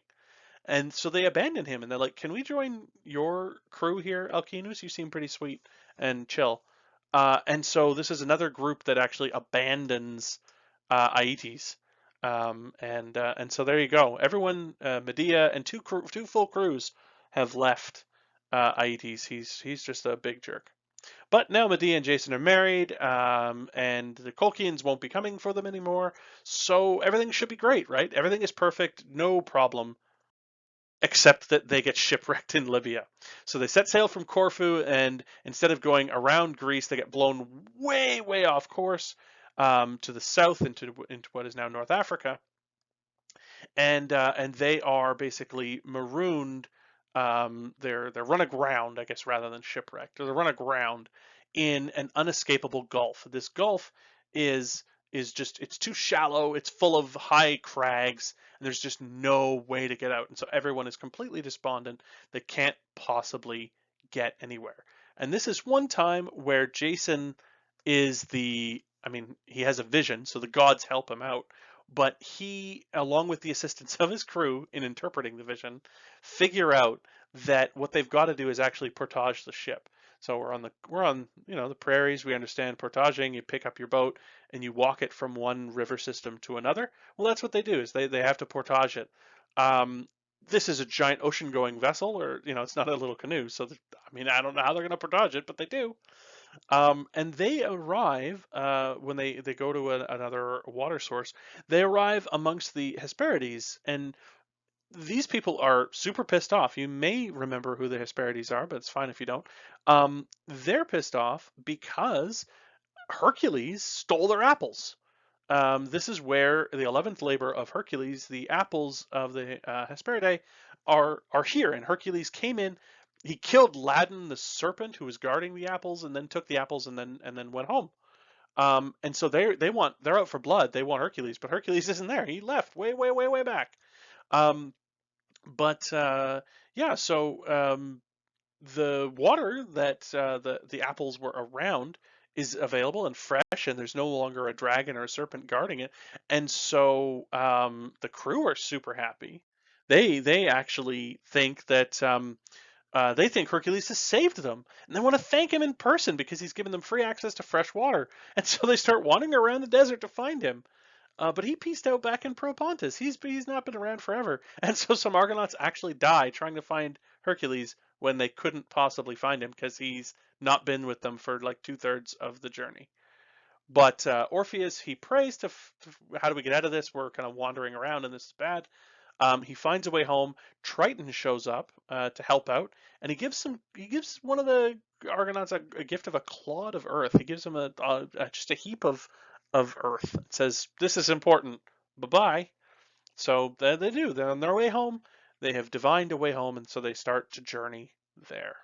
And so they abandon him, and they're like, "Can we join your crew here, Alcinous? You seem pretty sweet and chill." And so this is another group that actually abandons Aetes. And so there you go. Everyone, Medea and two full crews have left Aetes. He's just a big jerk. But now Medea and Jason are married, and the Colchians won't be coming for them anymore. So everything should be great, right? Everything is perfect, no problem, except that they get shipwrecked in Libya. So they set sail from Corfu, and instead of going around Greece, they get blown way, way off course to the south into what is now North Africa, and they are basically marooned. They're run aground, I guess, rather than shipwrecked. Or they're run aground in an unescapable gulf. This gulf is is just it's too shallow. It's full of high crags, and there's just no way to get out. And so everyone is completely despondent. They can't possibly get anywhere. And this is one time where Jason is I mean, he has a vision, so the gods help him out, but he, along with the assistance of his crew in interpreting the vision, figure out that what they've got to do is actually portage the ship. So we're on the prairies. We understand portaging. You pick up your boat and you walk it from one river system to another. Well, that's what they do, is they have to portage it. Um, this is a giant ocean-going vessel, or it's not a little canoe. So I mean, I don't know how they're going to portage it, but they do. And they arrive when they go to another water source. They arrive amongst the Hesperides, and these people are super pissed off. You may remember who the Hesperides are, but it's fine if you don't. They're pissed off because Hercules stole their apples. This is where the 11th labor of Hercules, the apples of the Hesperidae, are here. And Hercules came in, he killed Ladon the serpent who was guarding the apples, and then took the apples and then went home. And so they're out for blood. They want Hercules, but Hercules isn't there. He left way way way way back. Um, but yeah, so the water that the apples were around is available and fresh, and there's no longer a dragon or a serpent guarding it. And so the crew are super happy. They actually think that they think Hercules has saved them, and they want to thank him in person because he's given them free access to fresh water. And so they start wandering around the desert to find him. But he pieced out back in Propontis. He's not been around forever. And so some Argonauts actually die trying to find Hercules when they couldn't possibly find him because he's not been with them for like 2/3 of the journey. But Orpheus, he prays how do we get out of this? We're kind of wandering around and this is bad. He finds a way home. Triton shows up to help out, and he gives one of the Argonauts a gift of a clod of earth. He gives him just a heap of earth. It says, "This is important. Bye bye." So they do. They're on their way home. They have divined a way home, and so they start to journey there.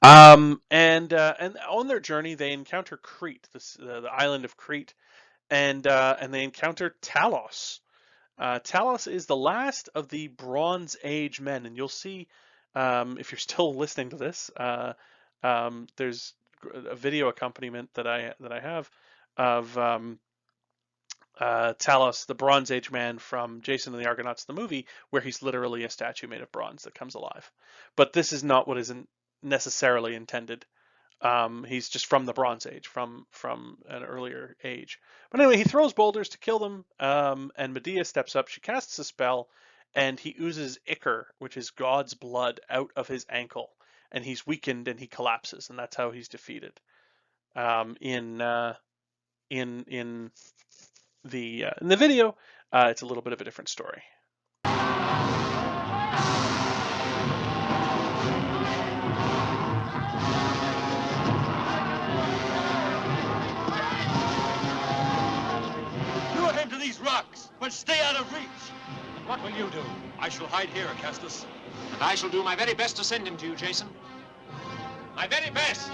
And on their journey, they encounter Crete, the island of Crete, and they encounter Talos. Talus is the last of the Bronze Age men, and you'll see if you're still listening to this. There's a video accompaniment that I have of Talus, the Bronze Age man from Jason and the Argonauts, the movie, where he's literally a statue made of bronze that comes alive. But this is not what isn't necessarily intended. He's just from the Bronze Age, from an earlier age. But anyway, he throws boulders to kill them, and Medea steps up. She casts a spell, and he oozes ichor, which is God's blood, out of his ankle, and he's weakened and he collapses, and that's how he's defeated. In the video, it's a little bit of a different story. Lure him to these rocks, but stay out of reach. What will you do? I shall hide here, Acastus. And I shall do my very best to send him to you, Jason. My very best!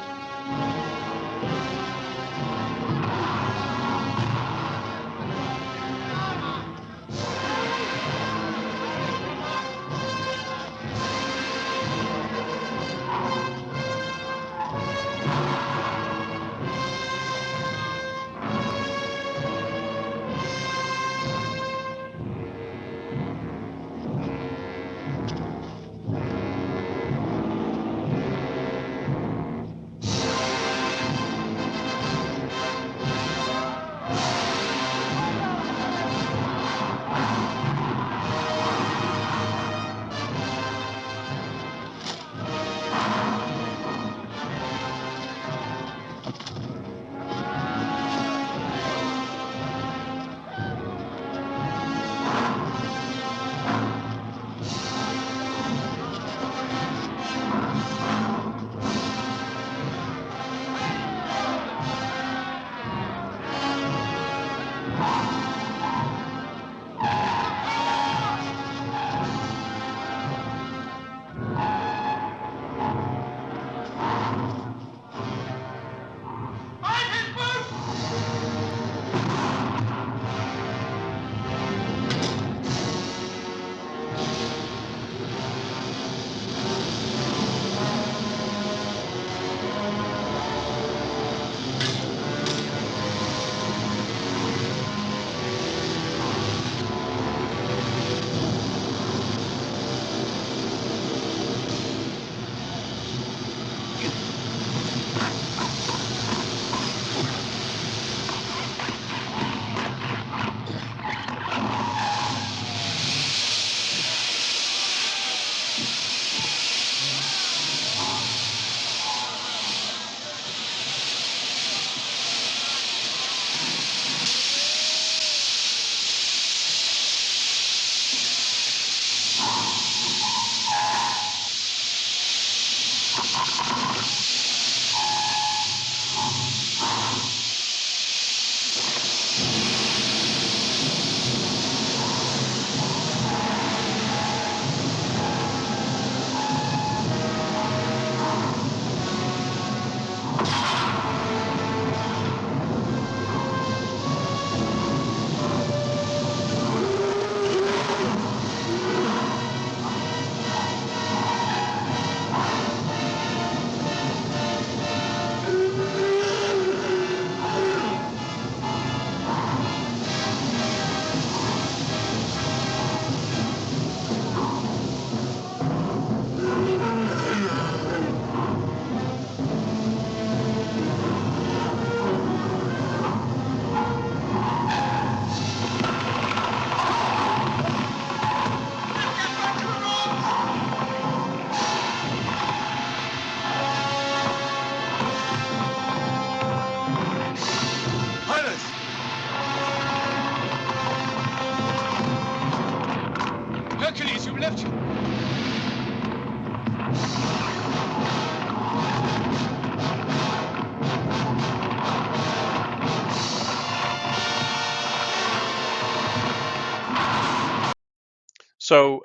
So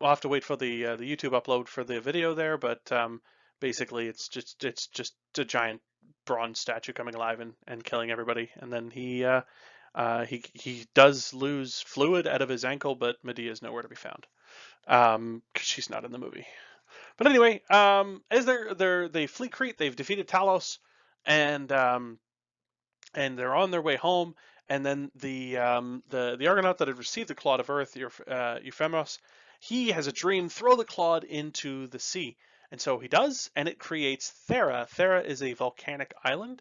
we'll have to wait for the YouTube upload for the video there, but Basically, it's just a giant bronze statue coming alive and killing everybody. And then he does lose fluid out of his ankle, but Medea is nowhere to be found. 'Cause she's not in the movie. But anyway, as they flee Crete, they've defeated Talos, and they're on their way home. And then the Argonaut that had received the clod of Earth, Euphemos, he has a dream: throw the clod into the sea. And so he does, and it creates Thera. Thera is a volcanic island.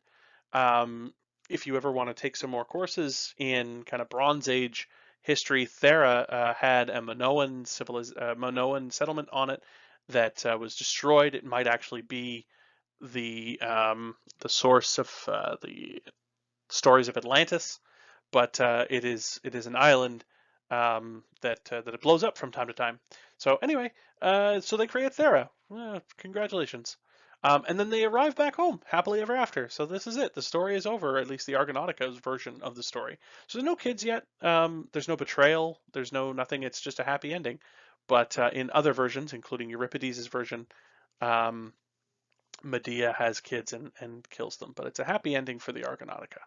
Um, if you ever want to take some more courses in kind of Bronze Age history, Thera had a Minoan settlement on it that was destroyed. It might actually be the source of the stories of Atlantis, but it is an island that it blows up from time to time. So anyway, so they create Thera. Congratulations. And then they arrive back home happily ever after. So this is it. The story is over, at least the Argonautica's version of the story. So there's no kids yet. There's no betrayal. There's no nothing. It's just a happy ending. But in other versions, including Euripides' version, um, Medea has kids and kills them. But it's a happy ending for the Argonautica.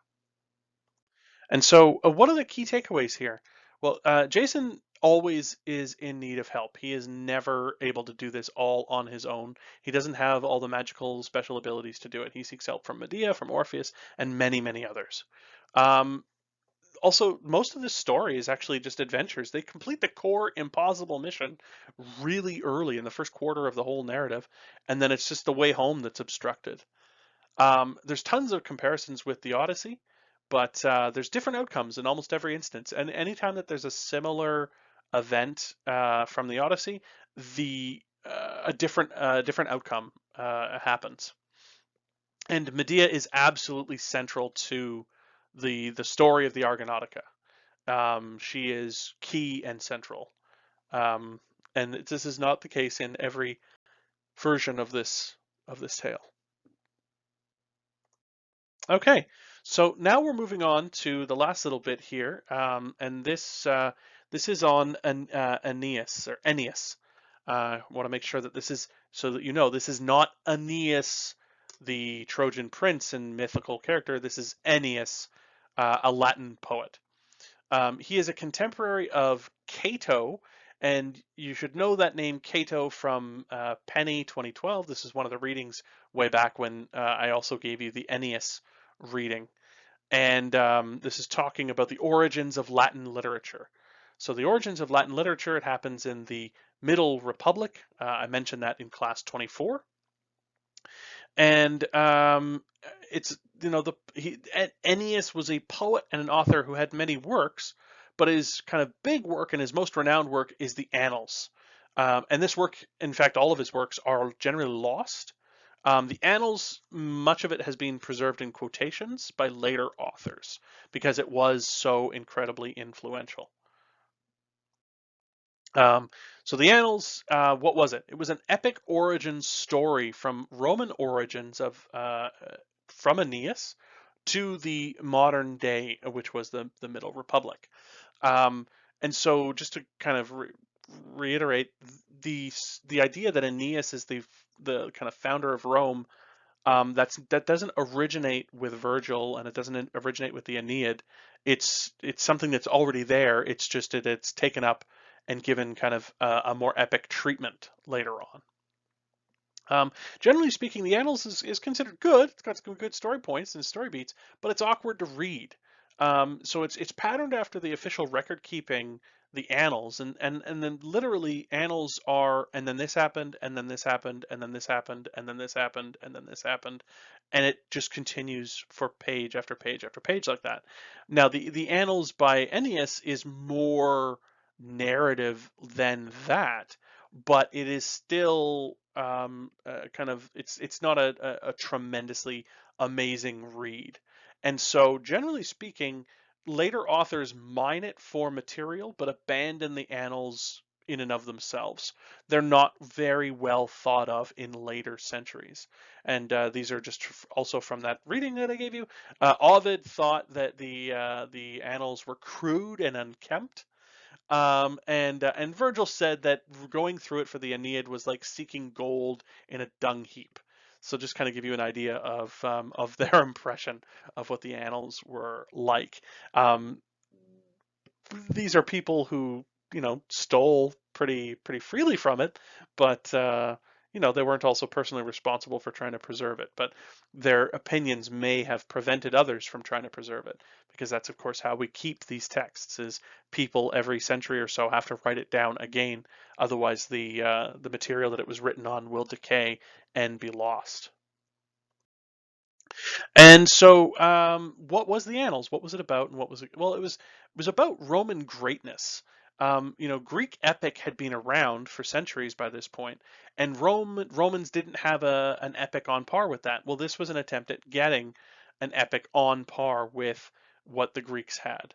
And so, what are the key takeaways here? Well, Jason always is in need of help. He is never able to do this all on his own. He doesn't have all the magical special abilities to do it. He seeks help from Medea, from Orpheus, and many, many others. Um, Also, most of this story is actually just adventures. They complete the core impossible mission really early in the first quarter of the whole narrative, and then it's just the way home that's obstructed. There's tons of comparisons with the Odyssey, but there's different outcomes in almost every instance. And anytime that there's a similar event from the Odyssey, the different outcome happens. And Medea is absolutely central to the story of the Argonautica. She is key and central. Um, and this is not the case in every version of this tale. Okay, so now we're moving on to the last little bit here, and this is on Aeneas or Ennius. I want to make sure that this is so that you know this is not Aeneas, the Trojan prince and mythical character. This is Ennius, a Latin poet. He is a contemporary of Cato, and you should know that name Cato from Penny 2012. This is one of the readings way back when I also gave you the Ennius reading. And this is talking about the origins of Latin literature. So the origins of Latin literature, it happens in the Middle Republic. I mentioned that in class 24. And it's Ennius was a poet and an author who had many works, but his kind of big work and his most renowned work is the Annals. And this work, in fact, all of his works are generally lost. The Annals, much of it has been preserved in quotations by later authors because it was so incredibly influential. So the Annals, what was it? It was an epic origin story from Roman origins from Aeneas to the modern day, which was the Middle Republic. Um, and so just to kind of reiterate, the idea that Aeneas is the kind of founder of Rome, that doesn't originate with Virgil and it doesn't originate with the Aeneid. It's something that's already there. It's just that it's taken up and given kind of a more epic treatment later on. Generally speaking, the Annals is considered good. It's got some good story points and story beats, but it's awkward to read. So it's patterned after the official record keeping, the Annals, and then literally Annals are, and then this happened, and then this happened, and then this happened, and then this happened, and then this happened, and it just continues for page after page after page like that. Now the Annals by Ennius is more narrative than that, but it is still kind of it's not a tremendously amazing read. And so generally speaking, later authors mine it for material but abandon the Annals in and of themselves. They're not very well thought of in later centuries. And these are just also from that reading that I gave you. Ovid thought that the Annals were crude and unkempt. And Virgil said that going through it for the Aeneid was like seeking gold in a dung heap. So just kind of give you an idea of their impression of what the annals were like. Um, these are people who stole pretty freely from it, but they weren't also personally responsible for trying to preserve it. But their opinions may have prevented others from trying to preserve it, because that's of course how we keep these texts. Is people every century or so have to write it down again, otherwise the material that it was written on will decay and be lost. And so, what was the Annals? What was it about, and what was it? Well, it was about Roman greatness. Greek epic had been around for centuries by this point, and Romans didn't have an epic on par with that. Well, this was an attempt at getting an epic on par with what the Greeks had.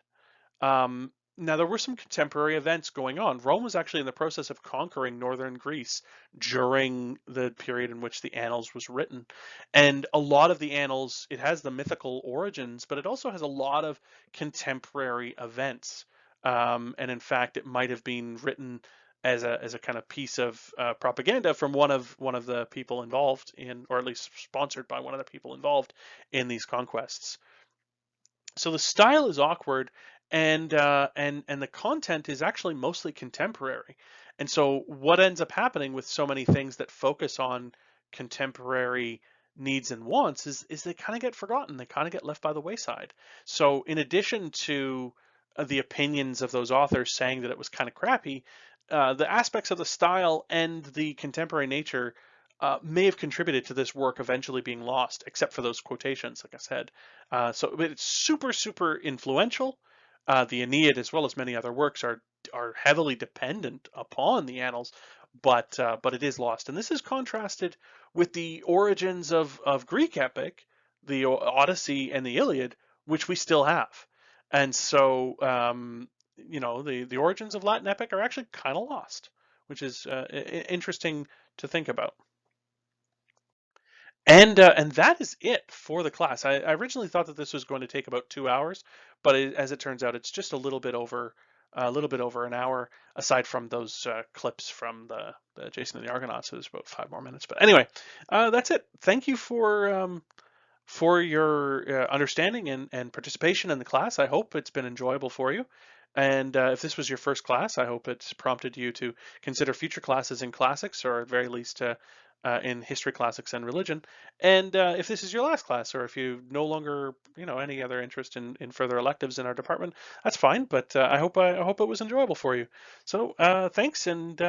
Now, there were some contemporary events going on. Rome was actually in the process of conquering northern Greece during the period in which the Annals was written. And a lot of the Annals, it has the mythical origins, but it also has a lot of contemporary events. And in fact, it might have been written as a kind of piece of propaganda from one of the people involved in, or at least sponsored by one of the people involved in these conquests. So the style is awkward, and the content is actually mostly contemporary. And so what ends up happening with so many things that focus on contemporary needs and wants is they kind of get forgotten. They kind of get left by the wayside. So in addition to the opinions of those authors saying that it was kind of crappy, the aspects of the style and the contemporary nature may have contributed to this work eventually being lost, except for those quotations, like I said. But it's super, super influential. The Aeneid, as well as many other works, are heavily dependent upon the Annals, but it is lost. And this is contrasted with the origins of Greek epic, the Odyssey and the Iliad, which we still have. And so, the origins of Latin epic are actually kind of lost, which is interesting to think about. And that is it for the class. I originally thought that this was going to take about 2 hours, but as it turns out, it's just a little bit over an hour. Aside from those clips from the Jason and the Argonauts, so it was about 5 more minutes. But anyway, that's it. Thank you for your understanding and participation in the class. I hope it's been enjoyable for you. And if this was your first class, I hope it's prompted you to consider future classes in classics, or at very least in history, classics, and religion. And if this is your last class, or if you no longer, any other interest in further electives in our department, that's fine. But I hope it was enjoyable for you. So thanks, and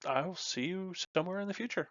I'll see you somewhere in the future.